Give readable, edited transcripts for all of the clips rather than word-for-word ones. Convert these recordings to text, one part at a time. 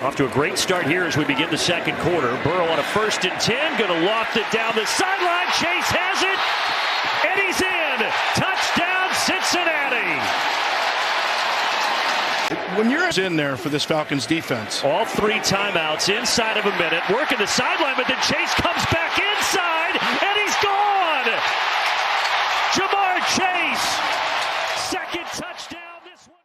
Off to a great start here as we begin the second quarter. Burrow on a 1st and 10, going to loft it down the sideline. Chase has it, and he's in. Touchdown, Cincinnati. When you're in there for this Falcons defense. All 3 timeouts inside of a minute. Working the sideline, but then Chase comes back inside, and he's gone. Ja'Marr Chase, 2nd touchdown. This one.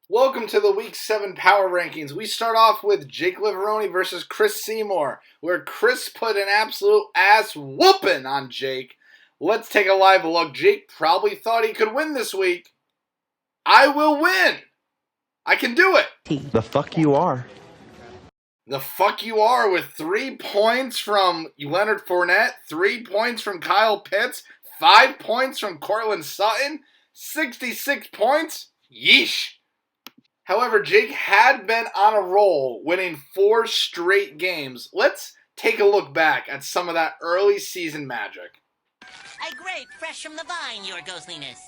Welcome to the Week 7 Power Rankings. We start off with Jake Liveroni versus Chris Seymour, where Chris put an absolute ass whooping on Jake. Let's take a live look. Jake probably thought he could win this week. I will win. I can do it. The fuck you are. The fuck you are, with 3 points from Leonard Fournette, 3 points from Kyle Pitts, 5 points from Courtland Sutton, 66 points. Yeesh. However, Jake had been on a roll, winning 4 straight games. Let's take a look back at some of that early season magic. A grape fresh from the vine, your ghostliness.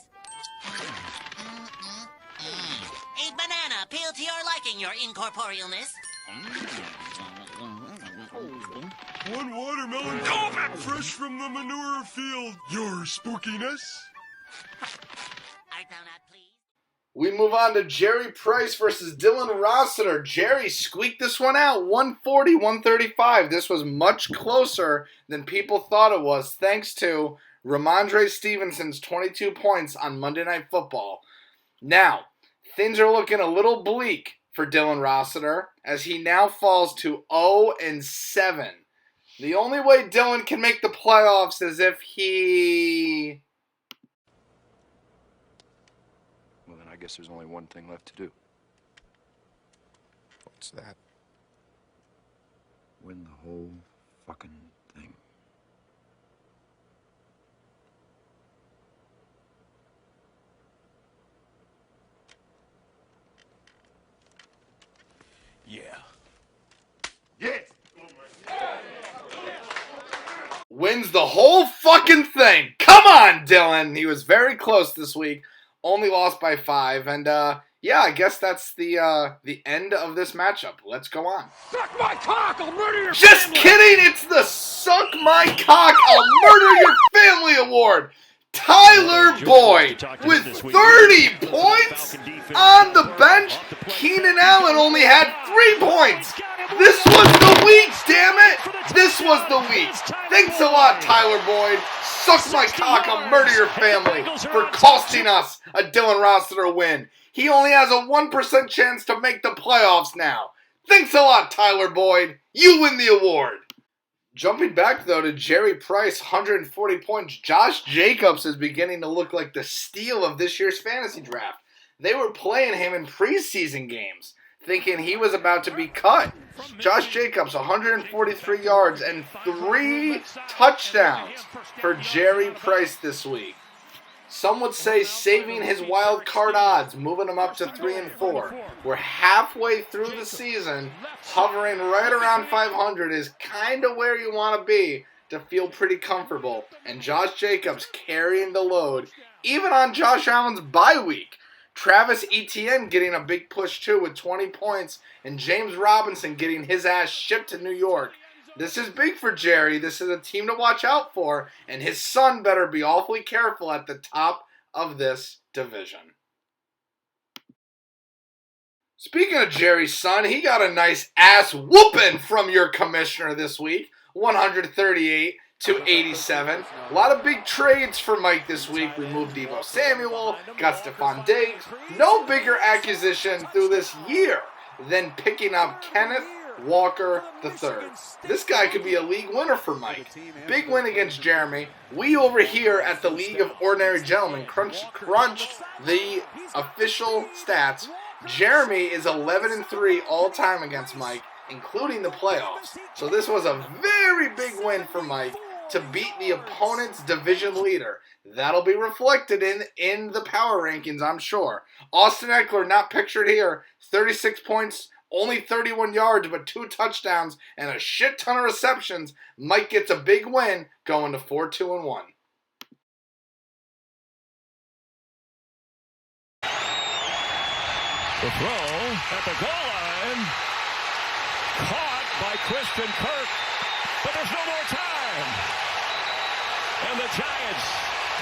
A banana peeled to your liking, your incorporealness. One watermelon fresh from the manure field, your spookiness. Art thou not pleased? We move on to Jerry Price versus Dylan Rossiter. Jerry squeaked this one out, 140-135. This was much closer than people thought it was, thanks to Ramondre Stevenson's 22 points on Monday Night Football. Now, things are looking a little bleak for Dylan Rossiter, as he now falls to 0-7. The only way Dylan can make the playoffs is if he... I guess there's only one thing left to do. What's that? Win the whole fucking thing. Yeah. Yes! Wins the whole fucking thing. Come on, Dylan. He was very close this week. Only lost by 5, and yeah, I guess that's the end of this matchup. Let's go on. Suck my cock, I'll murder your Just family! kidding! It's the Suck My Cock, I'll Murder Your Family Award. Tyler Boyd with 30 points on the bench. Keenan Allen only had 3 points. This was the week, damn it! This was the week. Thanks a lot, Tyler Boyd. Suck my cock, I'll murder your family, for costing us a Dylan Rossiter win. He only has a 1% chance to make the playoffs now. Thanks a lot, Tyler Boyd. You win the award. Jumping back, though, to Jerry Price, 140 points. Josh Jacobs is beginning to look like the steal of this year's fantasy draft. They were playing him in preseason games, thinking he was about to be cut. Josh Jacobs, 143 yards and 3 touchdowns for Jerry Price this week. Some would say saving his wild card odds, moving him up to 3 and 4. We're halfway through the season, hovering right around 500 is kind of where you want to be to feel pretty comfortable. And Josh Jacobs carrying the load, even on Josh Allen's bye week. Travis Etienne getting a big push too with 20 points, and James Robinson getting his ass shipped to New York. This is big for Jerry. This is a team to watch out for, and his son better be awfully careful at the top of this division. Speaking of Jerry's son, he got a nice ass whooping from your commissioner this week, 138-87. A lot of big trades for Mike this week. We moved Deebo Samuel, got Stephon Diggs. No bigger acquisition through this year than picking up Kenneth Walker III. This guy could be a league winner for Mike. Big win against Jeremy. We over here at the League of Ordinary Gentlemen crunched the official stats. Jeremy is 11-3 all time against Mike, including the playoffs. So this was a very big win for Mike to beat the opponent's division leader. That'll be reflected in the power rankings, I'm sure. Austin Eckler, not pictured here, 36 points, only 31 yards, but 2 touchdowns and a shit ton of receptions. Mike gets a big win, going to 4-2-1. The throw at the goal line. Caught by Christian Kirk, but there's no more time. And the Giants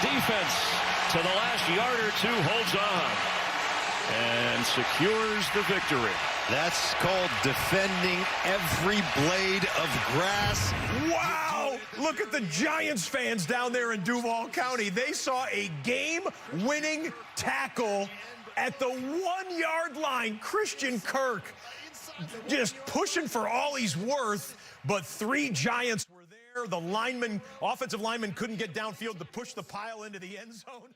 defense to the last yard or two holds on and secures the victory. That's called defending every blade of grass. Wow! Look at the Giants fans down there in Duval County. They saw a game-winning tackle at the 1-yard line. Christian Kirk just pushing for all he's worth, but 3 Giants were there. The lineman, offensive lineman, couldn't get downfield to push the pile into the end zone.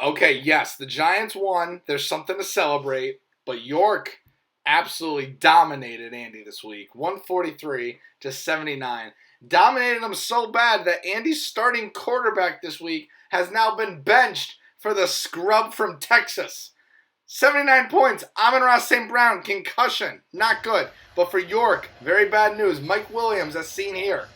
Okay, yes, the Giants won. There's something to celebrate, but York absolutely dominated Andy this week, 143-79. Dominated him so bad that Andy's starting quarterback this week has now been benched for the scrub from Texas. 79 points. Amon-Ra St. Brown, concussion. Not good. But for York, very bad news. Mike Williams, as seen here.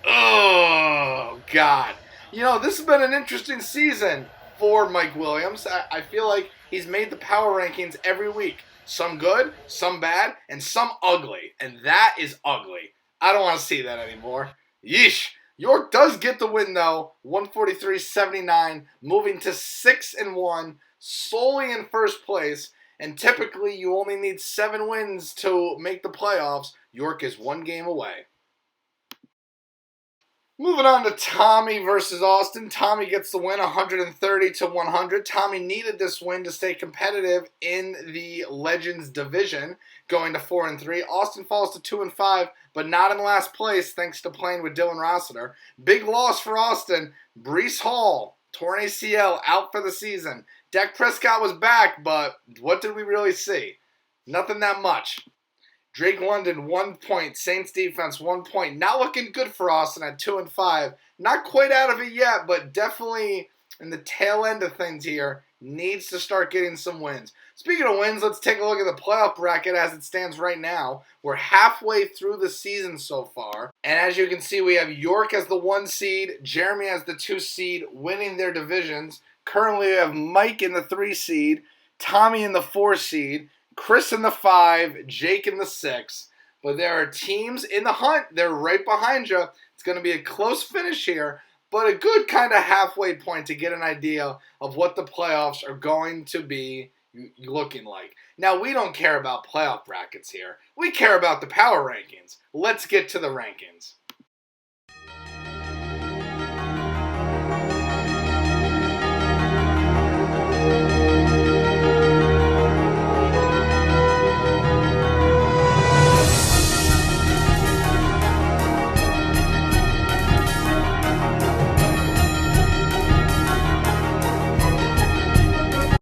Oh, God. You know, this has been an interesting season for Mike Williams. I feel like he's made the power rankings every week. Some good, some bad, and some ugly. And that is ugly. I don't want to see that anymore. Yeesh. York does get the win, though. 143-79, moving to 6-1, solely in first place. And typically, you only need 7 wins to make the playoffs. York is 1 game away. Moving on to Tommy versus Austin. Tommy gets the win, 130-100. Tommy needed this win to stay competitive in the Legends division, going to 4-3. Austin falls to 2-5, but not in last place thanks to playing with Dylan Rossiter. Big loss for Austin. Breece Hall, torn ACL, out for the season. Dak Prescott was back, but what did we really see? Nothing that much. Drake London, 1 point. Saints defense, 1 point. Not looking good for Austin at 2-5. Not quite out of it yet, but definitely in the tail end of things here. Needs to start getting some wins. Speaking of wins, let's take a look at the playoff bracket as it stands right now. We're halfway through the season so far. And as you can see, we have York as the 1 seed, Jeremy as the 2 seed, winning their divisions. Currently, we have Mike in the 3 seed, Tommy in the 4 seed, Chris in the 5, Jake in the 6. But there are teams in the hunt. They're right behind you. It's going to be a close finish here, but a good kind of halfway point to get an idea of what the playoffs are going to be looking like. Now, we don't care about playoff brackets here. We care about the power rankings. Let's get to the rankings.